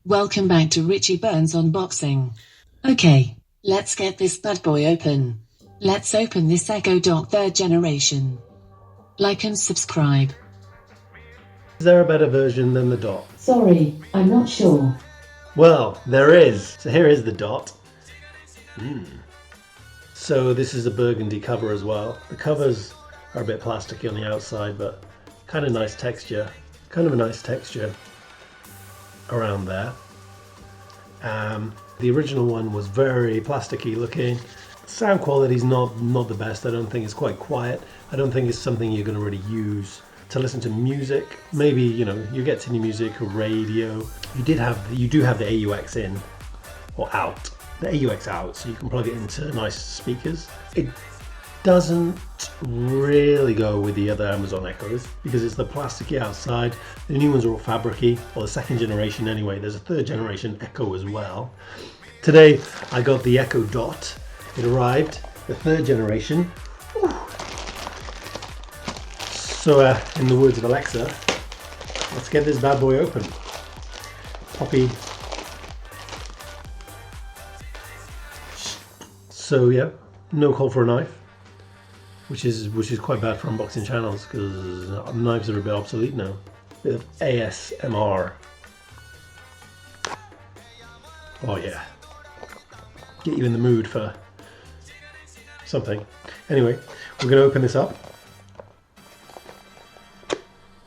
Welcome back to Richie Burns Unboxing. Okay, let's get this bad boy open. Let's open this Echo Dot 3rd generation. Like and subscribe. Is there a better version than the Dot? Sorry, I'm not sure. Well, there is. So here is the Dot. So this is a burgundy cover as well. The covers are a bit plasticky on the outside, but kind of nice texture. Kind of a nice texture around there. The original one was very plasticky looking. Sound quality is not the best. I don't think it's quite quiet. I don't think it's something you're going to really use to listen to music. Maybe, you get to new music or radio. You do have the AUX in or out. The AUX out, so you can plug it into nice speakers. It doesn't really go with the other Amazon Echoes because it's the plasticky outside. The new ones are all fabricy, or the second generation anyway. There's a third generation Echo as well. Today I got the Echo Dot. It arrived, the third generation. So in the words of Alexa, let's get this bad boy open. Poppy. So yeah, no call for a knife. Which is quite bad for unboxing channels because knives are a bit obsolete now. Bit of ASMR. Oh yeah, get you in the mood for something. Anyway, we're going to open this up.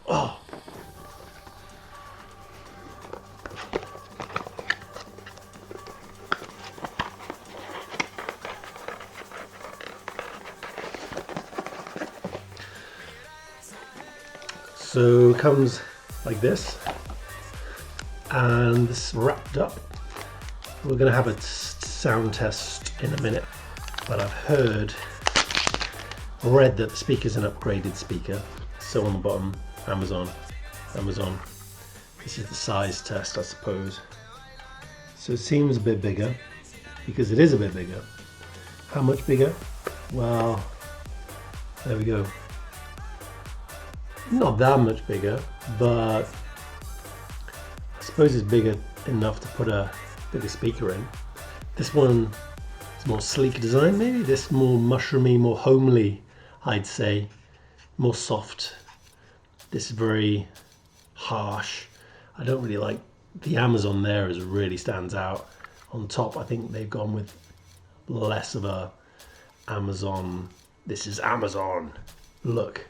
Oh. So it comes like this, and this wrapped up. We're going to have a sound test in a minute, but I've read that the speaker's an upgraded speaker. So on the bottom, Amazon. This is the size test, I suppose. So it seems a bit bigger, because it is a bit bigger. How much bigger? Well, there we go. Not that much bigger, but I suppose it's bigger enough to put a bigger speaker in. This one is more sleek design, maybe. This more mushroomy, more homely, I'd say. More soft. This is very harsh. I don't really like the Amazon there, as really stands out. On top, I think they've gone with less of a Amazon, this is Amazon look.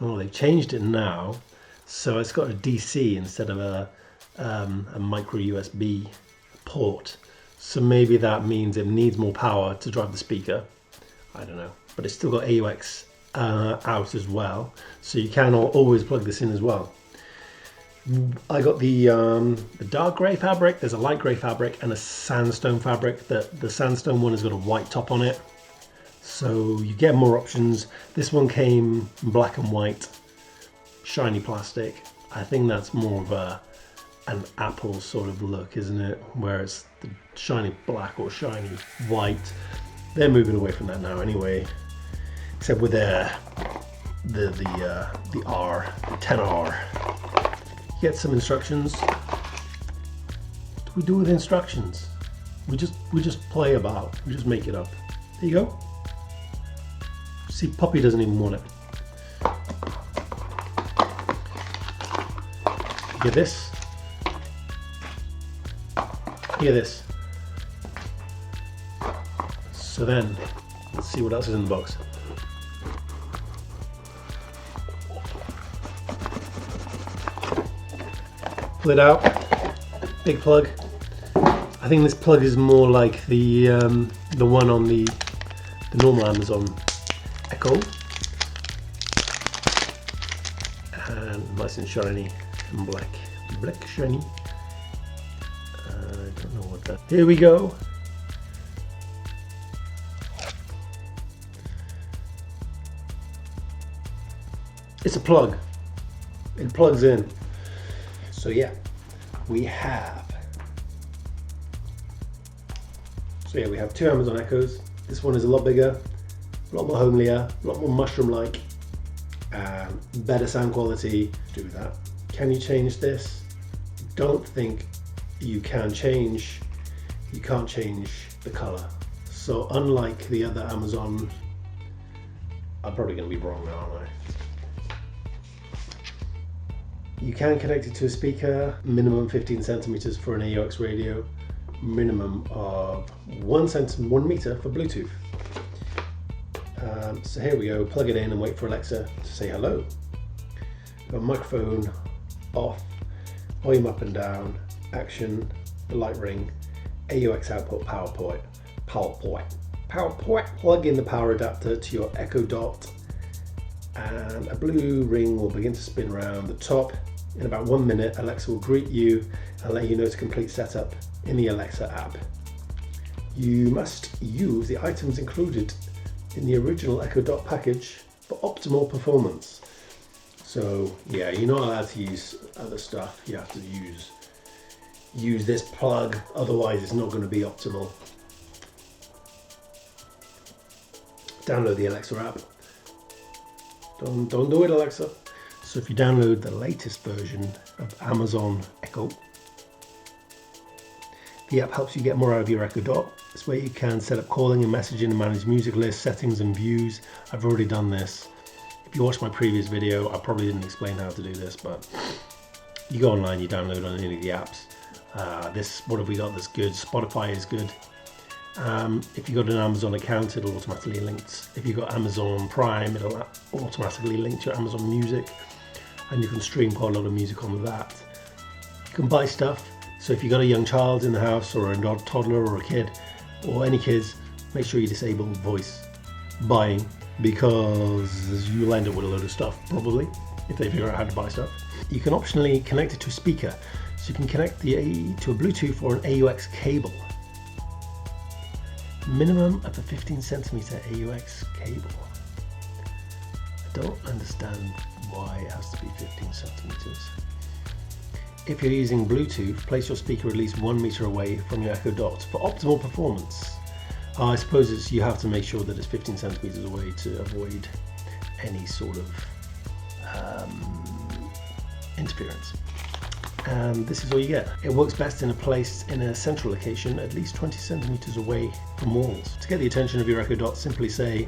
Oh, they've changed it now, so it's got a DC instead of a micro USB port. So maybe that means it needs more power to drive the speaker. I don't know, but it's still got AUX out as well, so you can always plug this in as well. I got the dark grey fabric. There's a light grey fabric and a sandstone fabric. The sandstone one has got a white top on it. So you get more options. This one came black and white, shiny plastic. I think that's more of an Apple sort of look, isn't it? Whereas the shiny black or shiny white, they're moving away from that now anyway. Except with the R, the 10R. You get some instructions. What do we do with instructions? We just play about. We just make it up. There you go. See, Poppy doesn't even want it. You get this. You get this. So then, let's see what else is in the box. Pull it out. Big plug. I think this plug is more like the one on the normal Amazon Echo, and nice and shiny and black shiny. I don't know what that. Here we go. It's a plug. It plugs in. So yeah, we have. So yeah, we have two Amazon Echoes. This one is a lot bigger, a lot more homelier, a lot more mushroom-like, better sound quality. Do that. Can you change this? don't think you can't change the color. So unlike the other Amazon, I'm probably going to be wrong now, aren't I? You can connect it to a speaker, minimum 15 centimeters for an AUX radio, minimum of 1 meter for Bluetooth. So here we go, plug it in and wait for Alexa to say hello. Got microphone off, volume up and down, action, the light ring, AUX output, PowerPoint. Plug in the power adapter to your Echo Dot and a blue ring will begin to spin around the top. In about 1 minute, Alexa will greet you and let you know to complete setup in the Alexa app. You must use the items included in the original Echo Dot package for optimal performance. So yeah, you're not allowed to use other stuff. You have to use this plug, otherwise it's not going to be optimal. Download the Alexa app. Don't do it, Alexa. So if you download the latest version of Amazon Echo, the app helps you get more out of your Echo Dot. It's where you can set up calling and messaging and manage music lists, settings and views. I've already done this. If you watched my previous video, I probably didn't explain how to do this, but you go online, you download on any of the apps. What have we got that's good? Spotify is good. If you've got an Amazon account, it'll automatically link. If you've got Amazon Prime, it'll automatically link to your Amazon Music, and you can stream quite a lot of music on that. You can buy stuff. So if you've got a young child in the house, or a toddler, or a kid, or any kids, make sure you disable voice buying, because you'll end up with a load of stuff, probably, if they figure out how to buy stuff. You can optionally connect it to a speaker, so you can connect to a Bluetooth or an AUX cable. Minimum of a 15 centimeter AUX cable. I don't understand why it has to be 15 centimeters. If you're using Bluetooth, place your speaker at least 1 meter away from your Echo Dot for optimal performance. I suppose you have to make sure that it's 15 centimeters away to avoid any sort of interference. And this is all you get. It works best in a central location, at least 20 centimeters away from walls. To get the attention of your Echo Dot, simply say,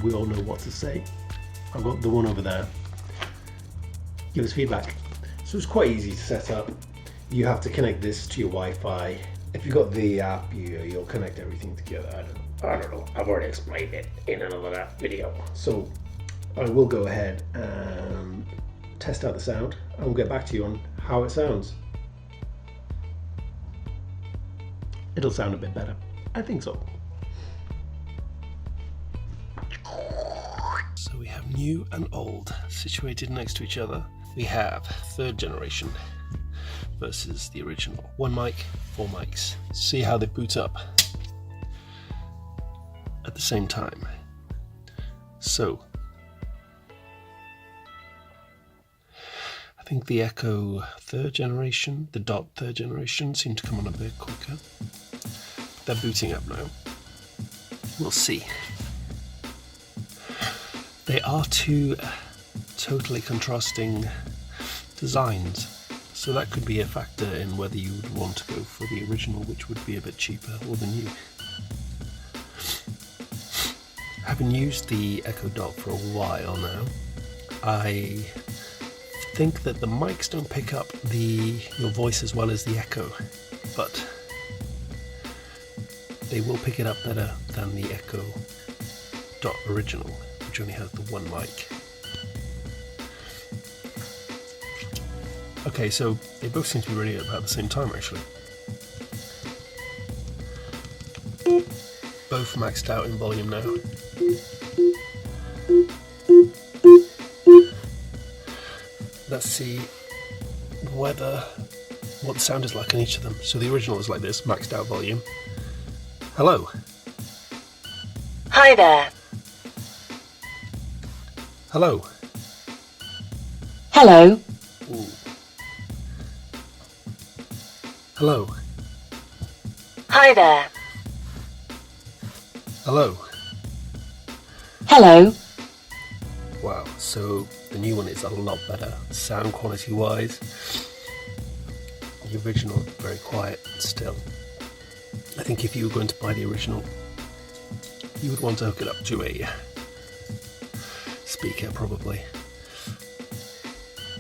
we all know what to say. I've got the one over there. Give us feedback. So it's quite easy to set up. You have to connect this to your Wi-Fi. If you've got the app, you'll connect everything together. I don't know. I've already explained it in another video. So I will go ahead and test out the sound, and we'll get back to you on how it sounds. It'll sound a bit better. I think so. So we have new and old situated next to each other. We have third generation versus the original. 1 mic, 4 mics. See how they boot up at the same time. So I think the Echo third generation, the Dot third generation, seem to come on a bit quicker. They're booting up now. We'll see. They are two totally contrasting designs, so that could be a factor in whether you would want to go for the original, which would be a bit cheaper, or the new. Having used the Echo Dot for a while now, I think that the mics don't pick up your voice as well as the Echo, but they will pick it up better than the Echo Dot original, which only has the 1 mic. Okay, so they both seem to be ready at about the same time, actually. Both maxed out in volume now. Let's see what the sound is like on each of them. So the original is like this, maxed out volume. Hello. Hi there. Hello. Hello. Ooh. Hello. Hi there. Hello. Hello. Wow, so the new one is a lot better sound quality wise. the original, very quiet still. I think if you were going to buy the original, you would want to hook it up to a speaker probably.